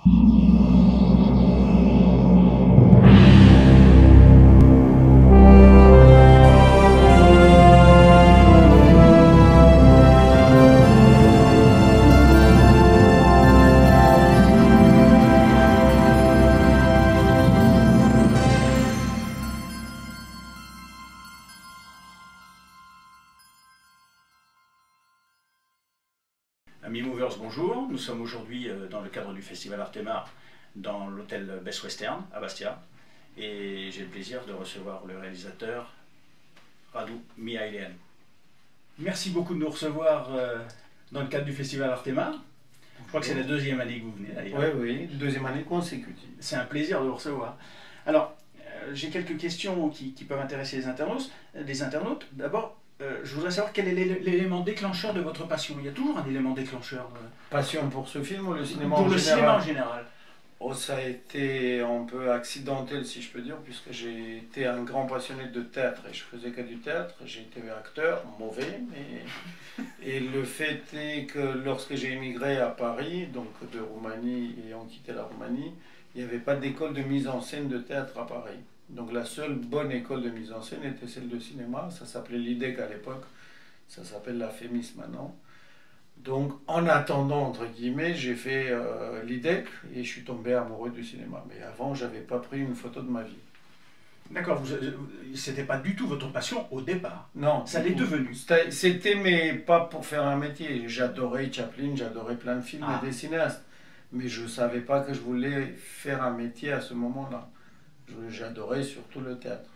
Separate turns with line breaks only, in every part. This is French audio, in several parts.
Amis Movers, bonjour. Nous sommes aujourd'hui dans le cadre du festival Artema dans l'hôtel Best Western à Bastia. Et j'ai le plaisir de recevoir le réalisateur Radu Mihailian. Merci beaucoup de nous recevoir dans le cadre du festival Artema. Je crois que c'est la deuxième année que vous venez d'ailleurs.
Oui, deuxième année consécutive.
C'est un plaisir de vous recevoir. Alors, j'ai quelques questions qui peuvent intéresser les internautes. D'abord, je voudrais savoir quel est l'élément déclencheur de votre passion. Il y a toujours un élément déclencheur.
Passion pour ce film ou le cinéma
pour
en
le
général?
cinéma en général.
Oh, ça a été un peu accidentel, si je peux dire, puisque j'ai été un grand passionné de théâtre et je faisais que du théâtre. J'ai été acteur, mauvais, mais... Et le fait est que lorsque j'ai émigré à Paris, donc de Roumanie, ayant quitté la Roumanie, il n'y avait pas d'école de mise en scène de théâtre à Paris. Donc la seule bonne école de mise en scène était celle de cinéma, ça s'appelait l'IDEC à l'époque, ça s'appelle la FEMIS maintenant. Donc en attendant, entre guillemets, j'ai fait l'IDEC et je suis tombé amoureux du cinéma. Mais avant, je n'avais pas pris une photo de ma vie.
D'accord, c'était pas du tout votre passion au départ.
Non.
Ça l'est devenu.
C'était, mais pas pour faire un métier. J'adorais Chaplin, j'adorais plein de films et des cinéastes. Mais je ne savais pas que je voulais faire un métier à ce moment-là. J'adorais surtout le théâtre.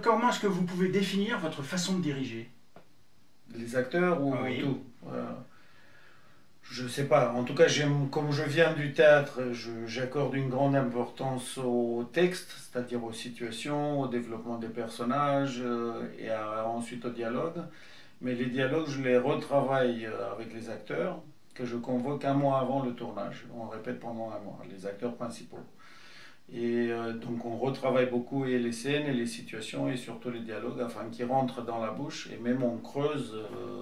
Comment est-ce que vous pouvez définir votre façon de diriger?
Les acteurs ou
oui.
Tout je ne sais pas. En tout cas, comme je viens du théâtre, j'accorde une grande importance au texte, c'est-à-dire aux situations, au développement des personnages et ensuite au dialogue. Mais les dialogues, je les retravaille avec les acteurs, que je convoque un mois avant le tournage. On répète pendant un mois, les acteurs principaux. Et donc on retravaille beaucoup et les scènes et les situations et surtout les dialogues afin qu'ils rentrent dans la bouche et même on creuse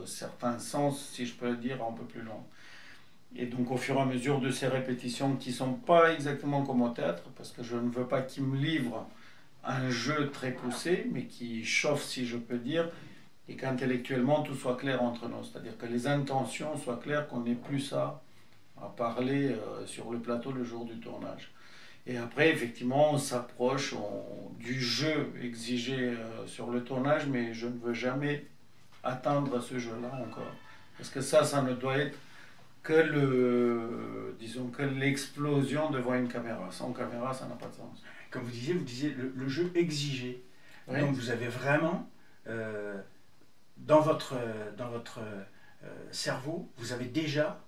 certains sens, si je peux le dire, un peu plus loin. Et donc au fur et à mesure de ces répétitions qui ne sont pas exactement comme au théâtre, parce que je ne veux pas qu'ils me livrent un jeu très poussé, mais qui chauffe, si je peux dire, et qu'intellectuellement tout soit clair entre nous, c'est-à-dire que les intentions soient claires, qu'on n'ait plus à parler sur le plateau le jour du tournage. Et après, effectivement, on s'approche du jeu exigé sur le tournage, mais je ne veux jamais atteindre ce jeu-là encore. Parce que ça ne doit être que disons que l'explosion devant une caméra. Sans caméra, ça n'a pas de sens.
Comme vous disiez le jeu exigé. Oui. Donc vous avez vraiment... dans votre cerveau, vous avez déjà...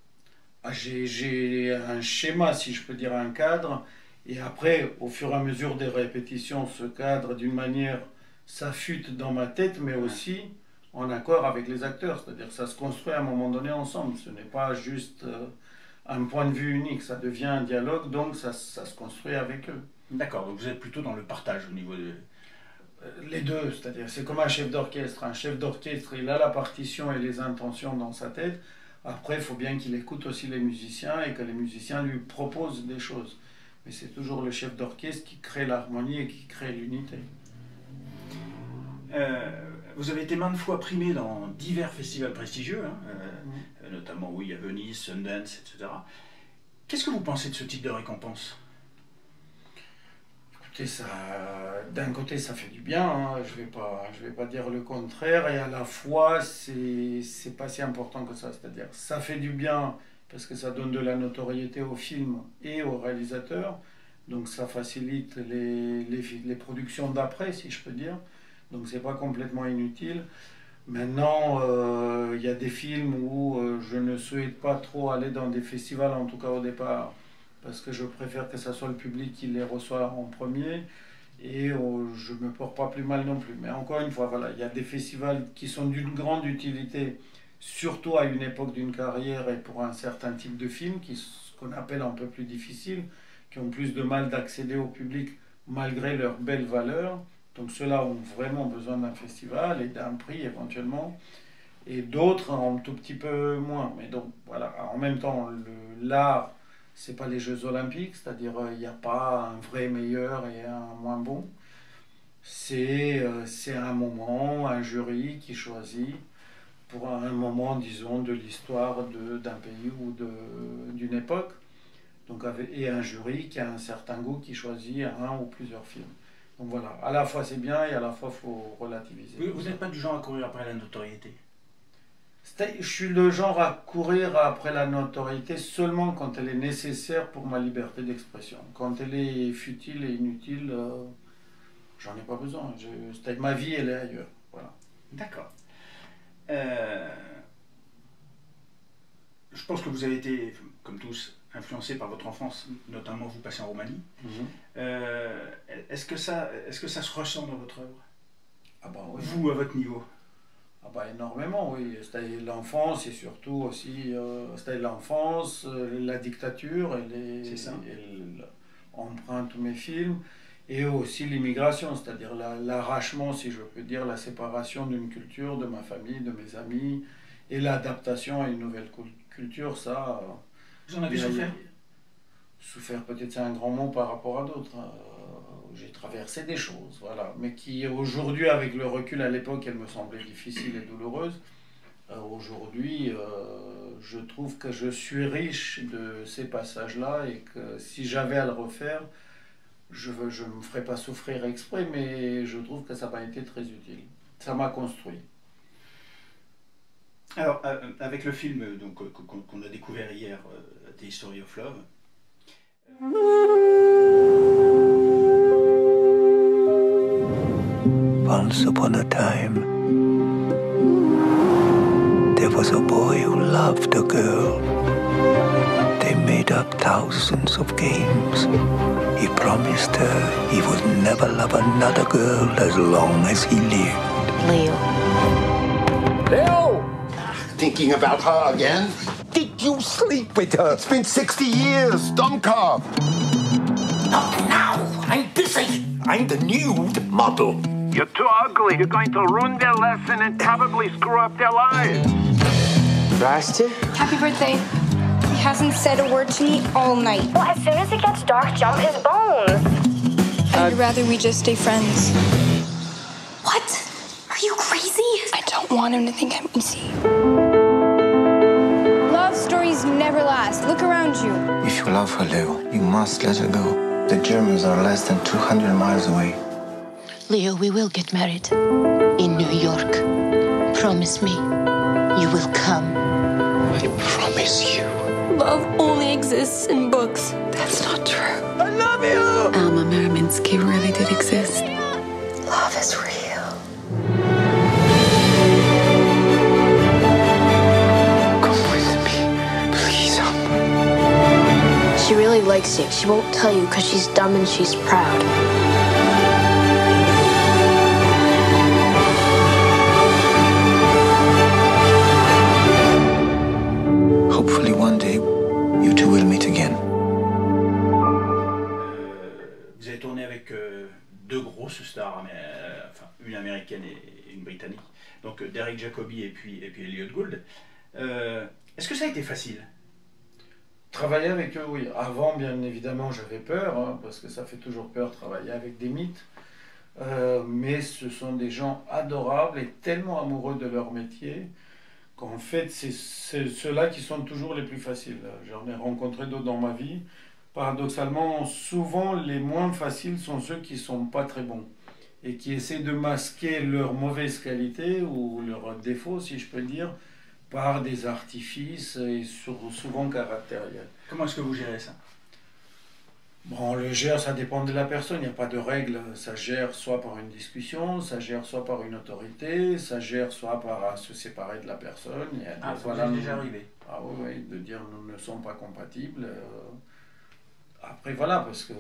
J'ai un schéma, si je peux dire, un cadre, et après, au fur et à mesure des répétitions, ce cadre, d'une manière, s'affûte dans ma tête, mais aussi en accord avec les acteurs, c'est-à-dire que ça se construit à un moment donné ensemble, ce n'est pas juste un point de vue unique, ça devient un dialogue, donc ça se construit avec eux.
D'accord, donc vous êtes plutôt dans le partage au niveau de...
Les deux, c'est-à-dire c'est comme un chef d'orchestre. Un chef d'orchestre, il a la partition et les intentions dans sa tête. Après, il faut bien qu'il écoute aussi les musiciens et que les musiciens lui proposent des choses. Mais c'est toujours le chef d'orchestre qui crée l'harmonie et qui crée l'unité.
Vous avez été maintes fois primé dans divers festivals prestigieux, notamment oui, à Venise, Sundance, etc. Qu'est-ce que vous pensez de ce type de récompense ?
D'un côté, ça fait du bien, hein. Je vais pas dire le contraire, et à la fois, c'est pas si important que ça. C'est-à-dire, ça fait du bien parce que ça donne de la notoriété au film et aux réalisateurs, donc ça facilite les productions d'après, si je peux dire, donc c'est pas complètement inutile. Maintenant, il y a des films où je ne souhaite pas trop aller dans des festivals, en tout cas au départ, parce que je préfère que ce soit le public qui les reçoit en premier, et je ne me porte pas plus mal non plus. Mais encore une fois, voilà, il y a des festivals qui sont d'une grande utilité, surtout à une époque d'une carrière et pour un certain type de film, ce qu'on appelle un peu plus difficile, qui ont plus de mal d'accéder au public malgré leur belle valeur. Donc ceux-là ont vraiment besoin d'un festival et d'un prix éventuellement. et d'autres un tout petit peu moins. Mais donc voilà, en même temps, l'art, c'est pas les Jeux Olympiques, c'est-à-dire il n'y a pas un vrai meilleur et un moins bon. C'est un moment, un jury qui choisit pour un moment, disons, de l'histoire d'un pays ou d'une époque. Donc, et un jury qui a un certain goût qui choisit un ou plusieurs films. Donc voilà, à la fois c'est bien et à la fois il faut relativiser.
Vous n'êtes pas du genre à courir après la notoriété?
Je suis le genre à courir après la notoriété seulement quand elle est nécessaire pour ma liberté d'expression. Quand elle est futile et inutile, j'en ai pas besoin. Ma vie, elle est ailleurs. Voilà.
D'accord. Je pense que vous avez été, comme tous, influencé par votre enfance, notamment vous passez en Roumanie. Est-ce que ça se ressent dans votre œuvre?
Ah bah oui.
Vous, à votre niveau?
Ah bah énormément, oui. C'était l'enfance et surtout aussi c'était l'enfance, la dictature, elle emprunte tous mes films, et aussi l'immigration, c'est-à-dire l'arrachement, si je peux dire, la séparation d'une culture, de ma famille, de mes amis, et l'adaptation à une nouvelle culture, ça...
Vous en avez souffert?
Souffert, peut-être c'est un grand mot par rapport à d'autres. J'ai traversé des choses, voilà, mais qui aujourd'hui, avec le recul à l'époque, elles me semblaient difficiles et douloureuses. Aujourd'hui, je trouve que je suis riche de ces passages-là et que si j'avais à le refaire, je ne me ferais pas souffrir exprès, mais je trouve que ça m'a été très utile. Ça m'a construit.
Alors, avec le film qu'on a découvert hier, The History of Love,
Once upon a time, there was a boy who loved a girl. They made up thousands of games. He promised her he would never love another girl as long as he lived.
Leo.
Leo! Thinking about her again? Did you sleep with her? It's been 60 years, Domkar.
Not now. I'm busy.
I'm the nude model.
You're too ugly. You're going to ruin their lesson and probably screw up their lives.
Zdrasty.
Happy birthday. He hasn't said a word to me all night.
Well, as soon as it gets dark, jump his bones.
I'd rather we just stay friends.
What? Are you crazy?
I don't want him to think I'm easy. Love stories never last. Look around you.
If you love her, Leo, you must let her go. The Germans are less than 200 miles away.
Leo, we will get married. In New York. Promise me. You will come.
I promise you.
Love only exists in books. That's not true.
I love you!
Alma Merminsky really did exist.
Love is real.
Come with me, please, Alma.
She really likes you. She won't tell you because she's dumb and she's proud.
Hopefully one day, you two will meet again.
Vous avez tourné avec deux grosses stars, enfin une américaine et une britannique, donc Derek Jacobi et puis Elliot Gould. Est-ce que ça a été facile?
Travailler avec eux, oui. Avant, bien évidemment, j'avais peur, hein, parce que ça fait toujours peur travailler avec des mythes. Mais ce sont des gens adorables et tellement amoureux de leur métier qu'en fait, c'est ceux-là qui sont toujours les plus faciles. J'en ai rencontré d'autres dans ma vie. Paradoxalement, souvent, les moins faciles sont ceux qui ne sont pas très bons et qui essaient de masquer leur mauvaise qualité ou leur défaut, si je peux dire, par des artifices et souvent caractériels.
Comment est-ce que vous gérez ça?
Bon, le gère, ça dépend de la personne, il n'y a pas de règle. Ça gère soit par une discussion, ça gère soit par une autorité, ça gère soit par se séparer de la personne.
Ça
voilà,
vous est déjà arrivé?
Ah oui, de dire nous ne sommes pas compatibles. Après voilà, parce que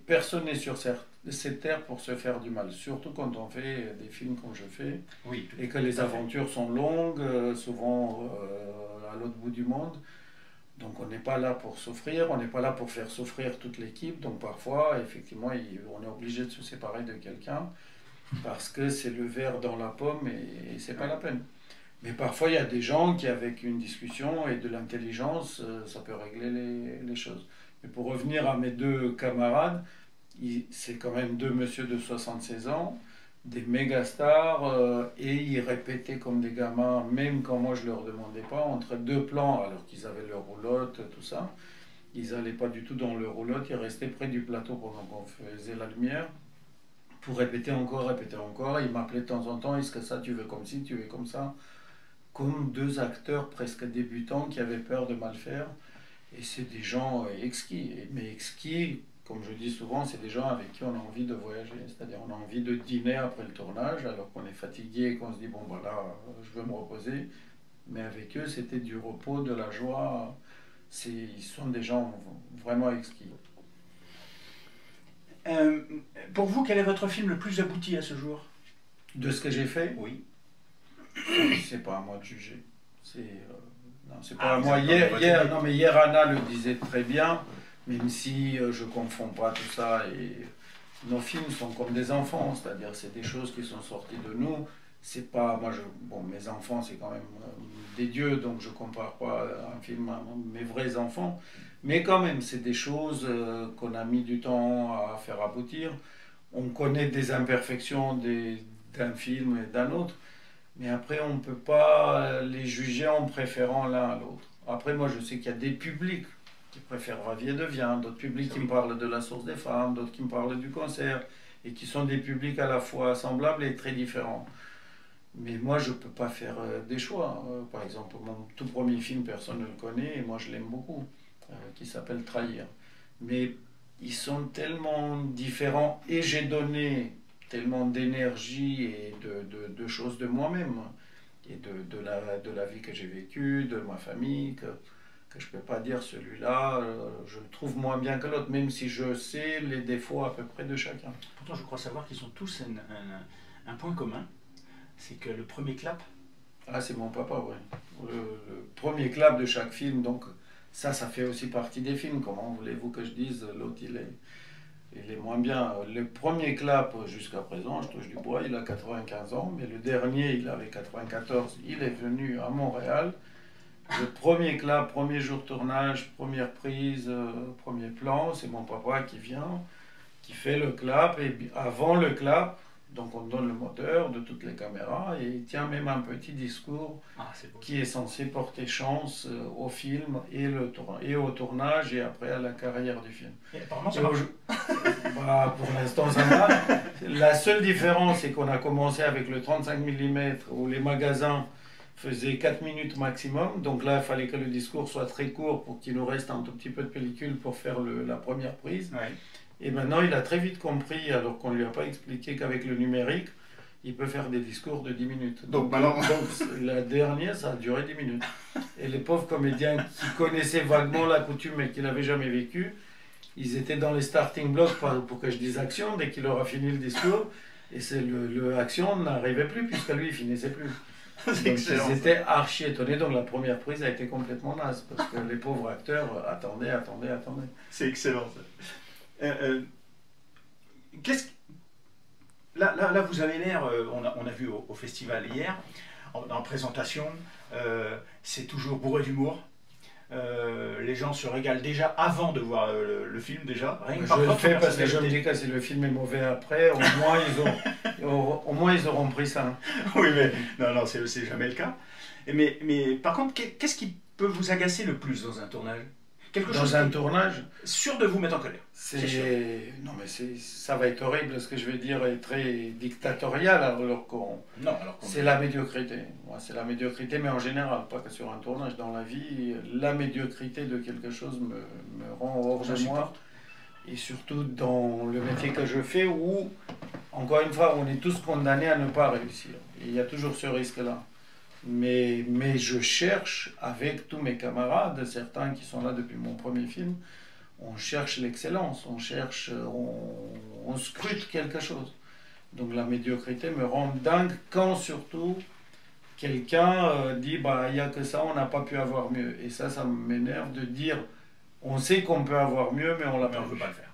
personne n'est sur cette terre pour se faire du mal, surtout quand on fait des films comme je fais,
oui,
et que les aventures sont longues, souvent à l'autre bout du monde. Donc on n'est pas là pour souffrir, on n'est pas là pour faire souffrir toute l'équipe, donc parfois effectivement on est obligé de se séparer de quelqu'un parce que c'est le verre dans la pomme et c'est pas la peine. Mais parfois, il y a des gens qui, avec une discussion et de l'intelligence, ça peut régler les choses. Mais pour revenir à mes deux camarades, c'est quand même deux messieurs de 76 ans, des méga stars, et ils répétaient comme des gamins, même quand moi je leur demandais pas, entre deux plans, alors qu'ils avaient leur roulotte, tout ça. Ils n'allaient pas du tout dans leur roulotte, ils restaient près du plateau pendant qu'on faisait la lumière, pour répéter encore. Ils m'appelaient de temps en temps, est-ce que ça tu veux comme ci, tu veux comme ça, comme deux acteurs presque débutants qui avaient peur de mal faire. Et c'est des gens exquis. Mais exquis, comme je dis souvent, c'est des gens avec qui on a envie de voyager. C'est-à-dire on a envie de dîner après le tournage, alors qu'on est fatigué et qu'on se dit, bon voilà, je veux me reposer. Mais avec eux, c'était du repos, de la joie. Ils sont des gens vraiment exquis.
Pour vous, quel est votre film le plus abouti à ce jour?
De ce que j'ai fait?
Oui.
C'est pas à moi de juger. Non, c'est pas à moi. Hier, Anna le disait très bien, même si je confonds pas tout ça. Et nos films sont comme des enfants, c'est-à-dire c'est des choses qui sont sorties de nous. C'est pas bon, mes enfants c'est quand même des dieux, donc je compare pas un film à mes vrais enfants, mais quand même c'est des choses qu'on a mis du temps à faire aboutir. On connaît des imperfections d'un film et d'un autre, mais après on peut pas les juger en préférant l'un à l'autre. Après moi je sais qu'il y a des publics qui préfèrent Ravier de Viande, d'autres publics qui me parlent de La Source des Femmes, d'autres qui me parlent du concert, et qui sont des publics à la fois semblables et très différents. Mais moi, je ne peux pas faire des choix. Par exemple, mon tout premier film, personne ne le connaît, et moi, je l'aime beaucoup, qui s'appelle Trahir. Mais ils sont tellement différents, et j'ai donné tellement d'énergie et de choses de moi-même, et de la vie que j'ai vécue, de ma famille, que je ne peux pas dire celui-là, je le trouve moins bien que l'autre, même si je sais les défauts à peu près de chacun.
Pourtant, je crois savoir qu'ils ont tous un point commun. C'est que le premier clap...
Ah, c'est mon papa, oui. Le premier clap de chaque film, donc ça fait aussi partie des films. Comment voulez-vous que je dise, l'autre, il est moins bien. Le premier clap, jusqu'à présent, je touche du bois, il a 95 ans, mais le dernier, il avait 94, il est venu à Montréal. Le premier clap, premier jour de tournage, première prise, premier plan, c'est mon papa qui vient, qui fait le clap, et avant le clap, donc on donne le moteur de toutes les caméras et il tient même un petit discours qui est censé porter chance au film et au tournage et après à la carrière du film.
Et apparemment ça marche.
Pour l'instant ça marche. La seule différence c'est qu'on a commencé avec le 35 mm où les magasins faisaient 4 minutes maximum. Donc là il fallait que le discours soit très court pour qu'il nous reste un tout petit peu de pellicule pour faire la première prise. Ouais. Et maintenant, il a très vite compris, alors qu'on ne lui a pas expliqué qu'avec le numérique, il peut faire des discours de 10 minutes. Donc la dernière, ça a duré 10 minutes. Et les pauvres comédiens qui connaissaient vaguement la coutume et qui ne l'avaient jamais vécu, ils étaient dans les starting blocks pour que je dise action dès qu'il aura fini le discours. Et le action n'arrivait plus, puisque lui, il finissait plus. Donc, ils étaient archi étonnés. Donc la première prise a été complètement naze, parce que les pauvres acteurs attendaient.
C'est excellent, ça. Là, vous avez l'air, on a vu au festival hier, en présentation, c'est toujours bourré d'humour. Les gens se régalent déjà avant de voir le film déjà.
Je le fais parce que je me dis que si le film est mauvais après, au moins ils auront pris ça.
Oui, mais non, c'est jamais le cas. Mais par contre, qu'est-ce qui peut vous agacer le plus dans un tournage?
Dans un tournage,
sûr de vous mettre en colère.
Non, mais ça va être horrible, ce que je vais dire est très dictatorial, alors qu'on... c'est la médiocrité. Moi, c'est la médiocrité, mais en général, pas que sur un tournage. Dans la vie, la médiocrité de quelque chose me rend hors de moi. Et surtout dans le métier que je fais, où, encore une fois, on est tous condamnés à ne pas réussir. Et il y a toujours ce risque-là. Mais je cherche, avec tous mes camarades, certains qui sont là depuis mon premier film, on cherche l'excellence, on scrute quelque chose. Donc la médiocrité me rend dingue quand surtout quelqu'un dit il n'y a que ça, on n'a pas pu avoir mieux. Et ça m'énerve de dire on sait qu'on peut avoir mieux, mais on ne veut pas le faire.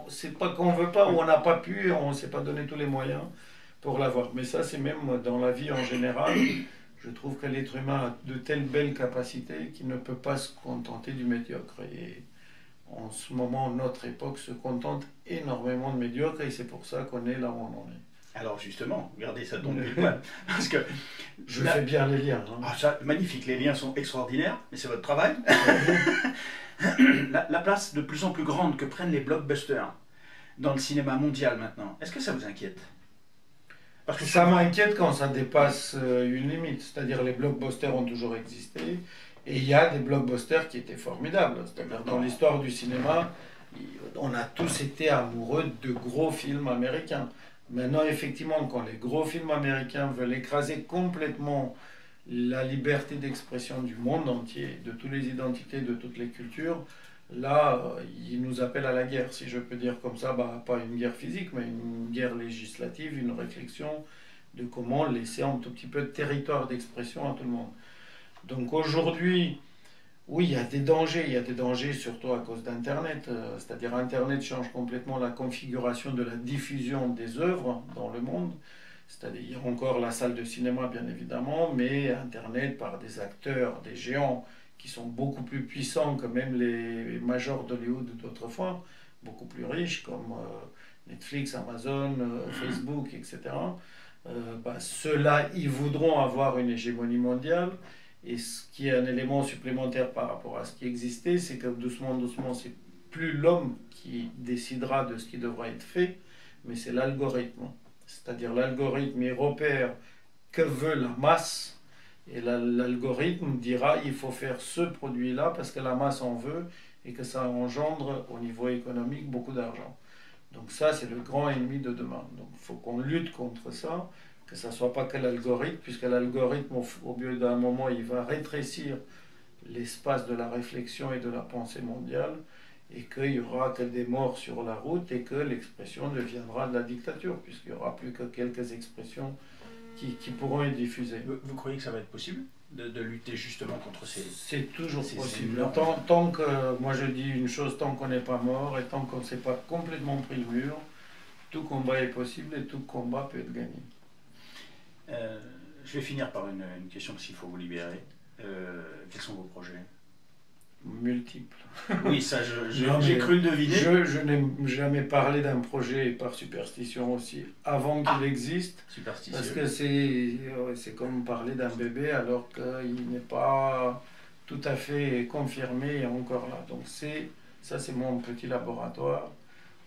C'est pas qu'on ne veut pas ou on n'a pas pu, on ne s'est pas donné tous les moyens pour l'avoir. Mais ça, c'est même dans la vie en général. Je trouve que l'être humain a de telles belles capacités qu'il ne peut pas se contenter du médiocre. Et en ce moment, notre époque se contente énormément de médiocre et c'est pour ça qu'on est là où on en est.
Alors justement, regardez, ça tombe pile poil. Parce que
je fais bien les liens. Hein.
Ah, ça, magnifique, les liens sont extraordinaires, mais c'est votre travail. La place de plus en plus grande que prennent les blockbusters dans le cinéma mondial maintenant, est-ce que ça vous inquiète?
Parce que ça m'inquiète quand ça dépasse une limite. C'est-à-dire les blockbusters ont toujours existé et il y a des blockbusters qui étaient formidables. C'est-à-dire dans l'histoire du cinéma, on a tous été amoureux de gros films américains. Maintenant, effectivement, quand les gros films américains veulent écraser complètement la liberté d'expression du monde entier, de toutes les identités, de toutes les cultures, là, ils nous appellent à la guerre, si je peux dire comme ça, pas une guerre physique, mais une guerre législative, une réflexion de comment laisser un tout petit peu de territoire d'expression à tout le monde. Donc aujourd'hui, oui, il y a des dangers surtout à cause d'Internet, c'est-à-dire Internet change complètement la configuration de la diffusion des œuvres dans le monde, c'est-à-dire il y a encore la salle de cinéma bien évidemment, mais Internet par des acteurs, des géants qui sont beaucoup plus puissants que même les majors d'Hollywood d'autrefois, beaucoup plus riches comme Netflix, Amazon, Facebook, etc. Ceux-là, ils voudront avoir une hégémonie mondiale. Et ce qui est un élément supplémentaire par rapport à ce qui existait, c'est que doucement, doucement, c'est plus l'homme qui décidera de ce qui devra être fait, mais c'est l'algorithme. C'est-à-dire l'algorithme, il repère que veut la masse, et l'algorithme dira il faut faire ce produit-là parce que la masse en veut et que ça engendre au niveau économique beaucoup d'argent. Donc ça, c'est le grand ennemi de demain. Donc il faut qu'on lutte contre ça, que ça ne soit pas que l'algorithme, puisque l'algorithme, au bout d'un moment, il va rétrécir l'espace de la réflexion et de la pensée mondiale, et qu'il n'y aura que des morts sur la route, et que l'expression deviendra de la dictature, puisqu'il n'y aura plus que quelques expressions qui pourront être diffusées.
Vous croyez que ça va être possible de lutter justement contre ces...
C'est toujours possible. Tant que, moi je dis une chose, tant qu'on n'est pas mort, et tant qu'on ne s'est pas complètement pris le mur, tout combat est possible, et tout combat peut être gagné.
Je vais finir par une question parce qu'il faut vous libérer. Quels sont vos projets?
Multiples.
Oui, ça, j'ai cru le deviner.
Je n'ai jamais parlé d'un projet par superstition aussi, avant qu'il existe. Parce que c'est comme parler d'un bébé alors qu'il n'est pas tout à fait confirmé et encore là. Donc ça, c'est mon petit laboratoire.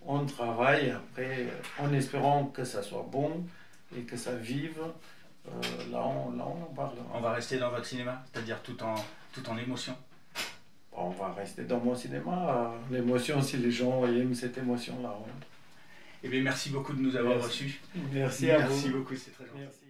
On travaille après, en espérant que ça soit bon et que ça vive. Là, on en parle.
On va rester dans votre cinéma, c'est-à-dire tout en émotion.
On va rester dans mon cinéma, l'émotion, si les gens aiment cette émotion-là. Ouais.
Eh bien, merci beaucoup de nous avoir reçus.
Merci à vous.
Merci beaucoup, c'est très gentil. Merci.